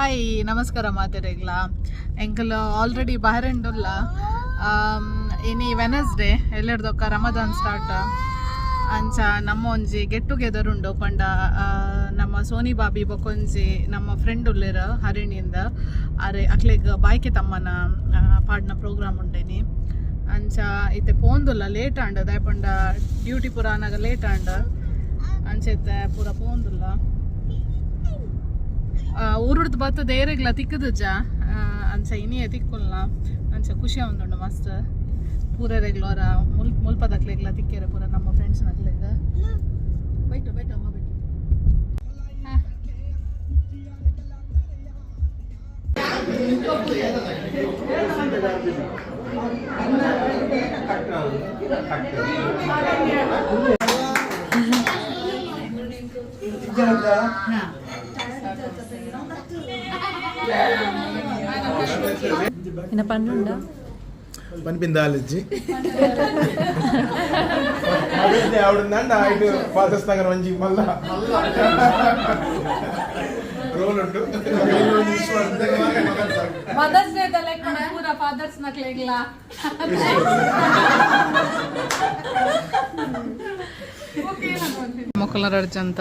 hi ನಮಸ್ಕಾರ ಮಾತೆರೆಗ್ಲ ಎಂಕಲ್ already ಬಹರೆಂಡುಲ್ಲ ಇನಿ Wednesday ಎಲ್ಲೆಡ್ದೊಕ್ಕ Ramadan start ಅಂಚ ನಮ್ಮ ಒಂಜಿ ಗೆಟ್ ಟುಗೆದರ್ ಉಂಡು ಪಂಡ ನಮ್ಮ ಸೋನಿ ಬಾಬಿ ಬೊಕೊಂಜಿ ನಮ್ಮ ಫ್ರೆಂಡ್ ಉಲ್ಲೇರ ಹರಿಣಿಯಿಂದ ಅರೆ ಅಕ್ಲೆಗ್ ಬಾಯ್ಕೆ ತಮ್ಮನ ಪಾಡ್ನ ಪ್ರೋಗ್ರಾಮ್ ಉಂಡೇನಿ ಅಂಚ ಇತ್ತೆ ಪೋಂದುಲ್ಲ ಲೇಟ್ ಆಂಡ ದಾಯಪಂಡ ಡ್ಯೂಟಿ ಪೂರ ಆನಾಗ ಲೇಟ್ ಆಂಡ ಅಂಚೆತ್ತೆ ಪೂರ ಪೋಂದುಲ್ಲ ಊರುಡ್ದು ಬತ್ತು ದೇರೆಗ್ಲ ತಿಕ್ಕದುಜ ಅಂಚ ಇನಿಯೇ ತಿಕ್ಕುಲ್ನ ಅಂಚ ಖುಷಿ ಉಂದುಂಡು ಮಸ್ತ್ ಪೂರ ರೆಗ್ಲೋರ ಮುಲ್ಪದಕ್ಲೆಗ್ಲ ತಿಕ್ಕೇರೆ ಪೂರ ನಮ್ಮ ಫ್ರೆಂಡ್ಸ್ ನಕ್ಲೆಗ ಬೈಟು ಬೈಟು ಅಮ್ಮ ಬೈಟು என்ன பண்ணுண்டா పనిపిందాలొచ్చి అదే ఆవిడందండి ఆయన ఫాదర్స్ దగ్గర మంచి మళ్ళా రోల్ ఉంటు మదర్స్ డే ತಲೆಕಣ ಪೂರ ಫಾದರ್ಸ್ ನಕ್ಲೆಗ್ಲ ಮಕ್ಕಳ ರಡ್ಜಂತ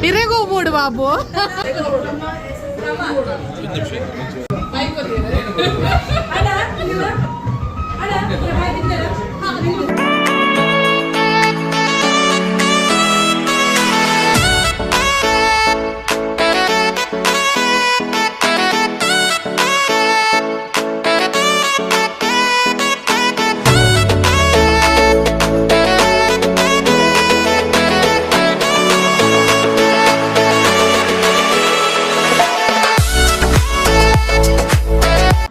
ಇರೆಗೂ ಮೂಡು Babu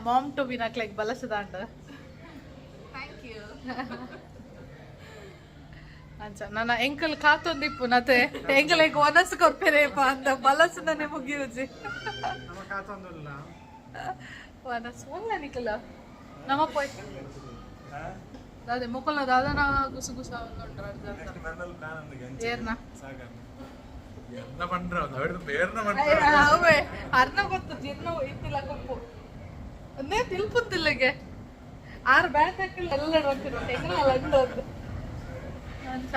mom to be nak like balasudanda thank you ಅಂಚ ನನ್ನ ಎಂಕಲ್ ಕಾತೊಂದಿಪ್ಪು ನತೆ ಎಂಕಲೆಗ್ ಒನಸ್ ಕೊರ್ಪೆರೇಪ ಅಂತ ಬಲಸದನೆ ಮುಗಿಯುಜಿ ಒನಸ್ ಒಲ್ಲ ನಿಕಲ ನಮ ಪೋಯ್ ದಾದೆ ಮುಕಲ ದಾದನ ಗುಸು ಗುಸ ಉಂಟು ಏರ್ನ ಅವೇ ಅರ್ನ ಗೊತ್ತು ಜಿರ್ನ ಇತ್ತಿಲ್ಲ ಕೊಪ್ಪು ಒಂದೇ ತಿಲ್ಪುತ್ತಿಲ್ಲಿಗೆ 6 ಬ್ಯಾಂಕ್ ಹಾಕಿಲ್ಲ ಎಲ್ಲ ಹೋಗ್ತಿರೋ ತೆಂಗಿನ ಲಂಡು ಒಂದು ಅಂತ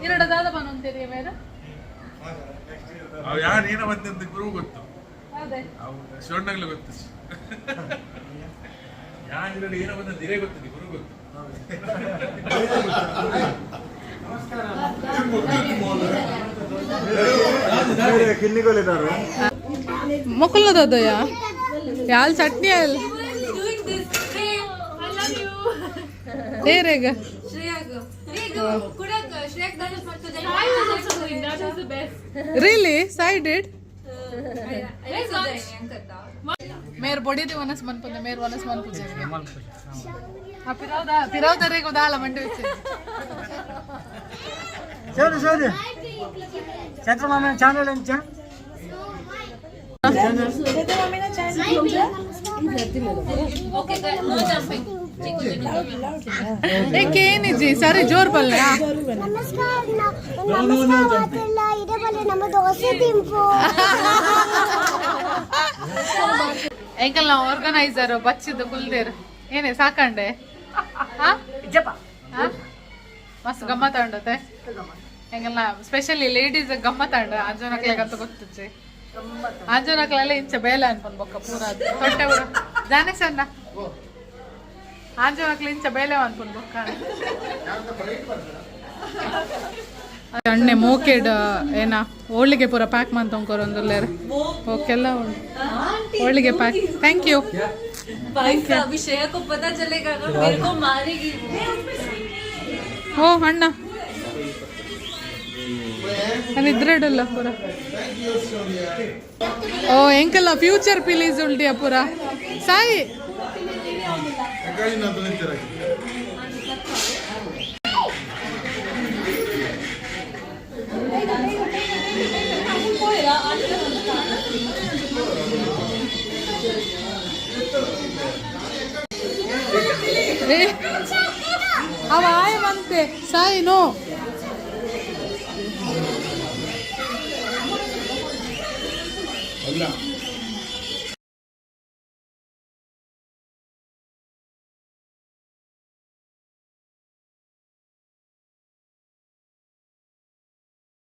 ಎರಡು ದಾದ ಬಂತೀರಿ ಮೇರೆ ಯಾರು ಏನ ಬಂದಂತ ಗುರು ಗೊತ್ತು ಅದೇ ಶಿವಣ್ಣಗ್ಲು ಗೊತ್ತು ಯಾರು ಏನ ಬಂದಂತ ಇರೇ ಗೊತ್ತು ಗುರು ಗೊತ್ತು ಮೊಕಲ್ನದಯ್ಯ ಯಾಲ್ ಚಟ್ನಿ ಅಲ್ಲ ಹೇರೇಗ ರಿಯಲಿ ಸೈಡೆಡ್ ಮೇರ್ ಬೊಡಿದಿ ವನಸ್ ಮನ್ಪುಂದೆ ಮೇರ್ ವನಸ್ ಮನ್ಪುಜೆ ಪಿರೌದರಿಗೆ ಉದಾಲ ಮಂಡಿ ಸರಿ ಸರಿ ಚಂದ್ರಮಾಮನ ಚಾನಲ್ ಎಂಚ ಏನಿಜಿ ಸರಿ ಜೋರ್ ಬಲ್ಲ ಎಂಕಲ್ ನಾವು ಆರ್ಗನೈಸರ್ ಬಚ್ಚಿದ್ದು ಕುಲ್ದೇರ್ ಏನೇ ಸಾಕಂಡೆ ಮಸ್ತ್ ಗಮ್ಮತ್ ಉಂಡತೆ ಹೆಂಗಲ್ಲ ಸ್ಪೆಷಲಿ ಲೇಡೀಸ್ ಗಮ್ಮತ್ ಉಂಡ ಅಂಜನಕ್ಲೆಗಂತ ಗೊತ್ತಿಚ್ಚಿ ಅಂಜನಕ್ಲೆಲ್ಲ ಇಂಚ ಬೇಲೆ ಅನ್ಕೊಂಡ್ ಬೊಕ್ಕ ಪೂರ ತೊಟ್ಟೆ ಊರ ಜಾನೆ ಸಣ್ಣ ಅಂಜನಕ್ಲೆ ಇಂಚ ಬೇಲೆ ಅನ್ಕೊಂಡ್ ಬೊಕ್ಕ ಅಣ್ಣೆ ಮೋಕೆಡ್ ಏನ ಹೋಳಿಗೆ ಪೂರ ಪ್ಯಾಕ್ ಮಾಡ್ಕೊಂಡ್ಕೊರೊಂದುಲ್ಲೇರ್ ಓಕೆಲ್ಲ ಉಂಟು ಹೋಳಿಗೆ ಪ್ಯಾಕ್ ಥ್ಯಾಂಕ್ ಯು विषय को पता चलेगा अगर मेरे को मारेगी ಓ ಅಣ್ಣ ನಿದ್ರೆಡಲ್ಲ ಪೂರ ಓ ಎಂಕಲ್ಲ ಫ್ಯೂಚರ್ ಪ್ಲೀಸ್ ಉಲ್ಟಿಯ ಪೂರ ಸಾಯಿ ಅವ ಆಯವಂತೆ ಸಾಯಿ ನೋ ಅಲ್ಲ